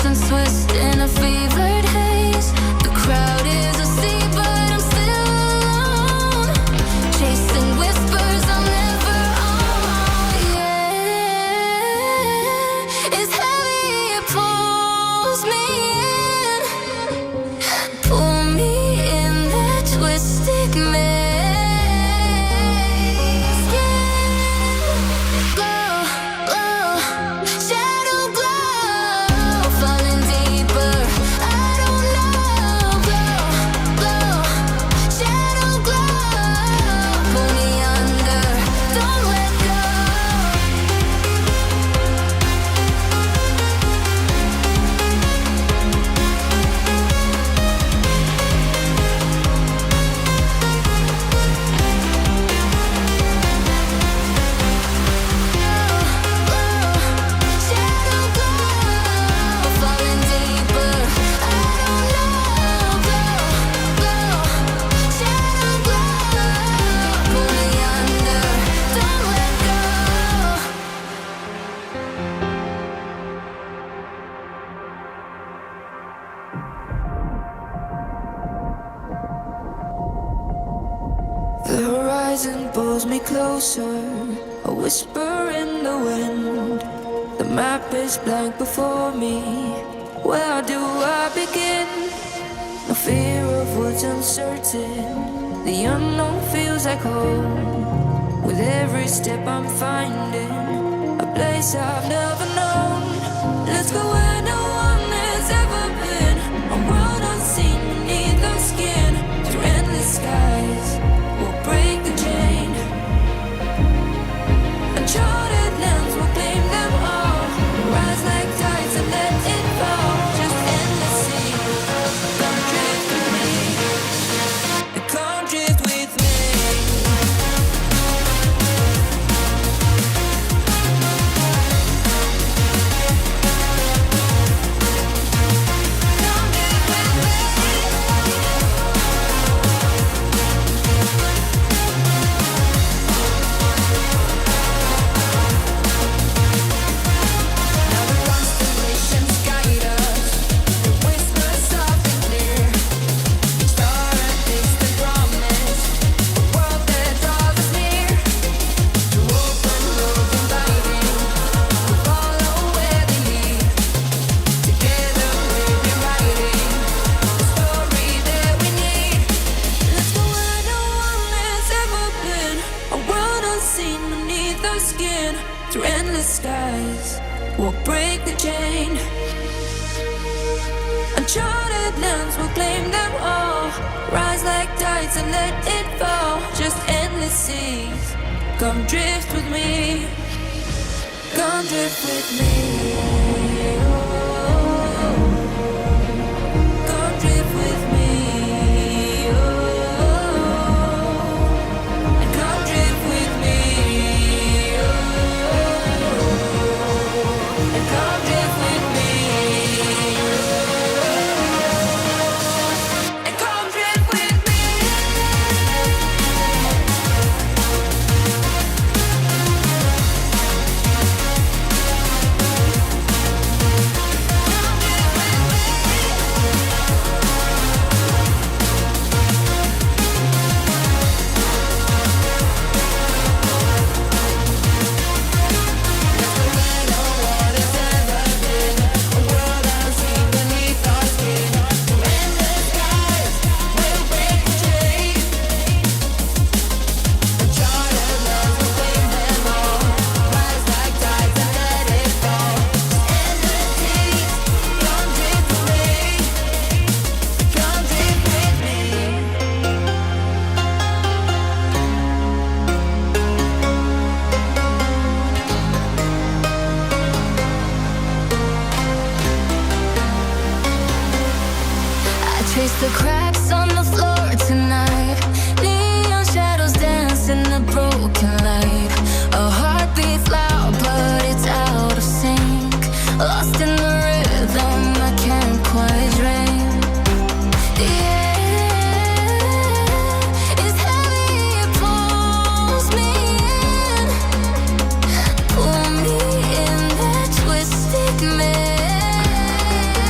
and twist in a fevered haze. The crowd is a sea, but I'm still alone, chasing whispers I'll never own. Yeah, it's heavy, it pulls me in, pull me in that twisted maze. Skin glow, glow, shadow glow, falling deeper. I don't know. Glow, glow, shadow glow, pull me under. Don't let go. Shadow glow, falling deeper. I don't know. Glow, glow, shadow glow, pull me under. Don't let go. The horizon pulls me closer, a whisper in the wind. The map is blank before me. Where do I begin? No fear of what's uncertain. The unknown feels like home. With every step I'm finding a place I've never known. Let's go where no one has ever been. A world unseen beneath our skin. Through endless skies, we'll break the chain. Uncharted lands will claim them all. Rise like tides and let it fall. Just endless sea. Come drift with me. Come drift with me. Come drift with me. Now the constellations guide us. The whispers soft and clear. Star and distant promise. A world that draws us near. To open roads inviting. We follow where they lead. Together we'll be writing the story that we need. Let's go where no one has ever been. A world unseen beneath our skin. Through endless skies, we'll break the chain. Uncharted lands will claim them all. Rise like tides and let it fall. Just endless seas. Come drift with me. Come drift with me. Oh, come drift with me. Oh, and come drift with me. Oh, and come drift with me. And come drift with me. Trace the cracks on the floor tonight. Neon shadows dance in the broken light. A heart beats loud, but it's out of sync. Lost in the rhythm, I can't quite dream. The air is heavy, it pulls me in. Pull me in that twisted maze.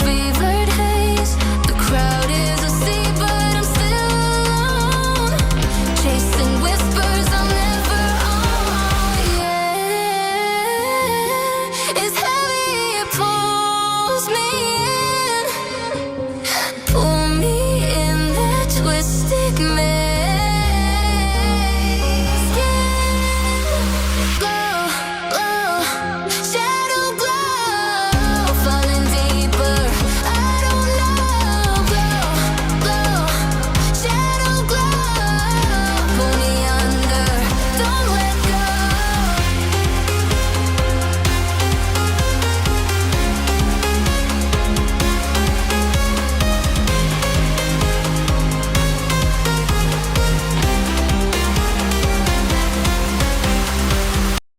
fever.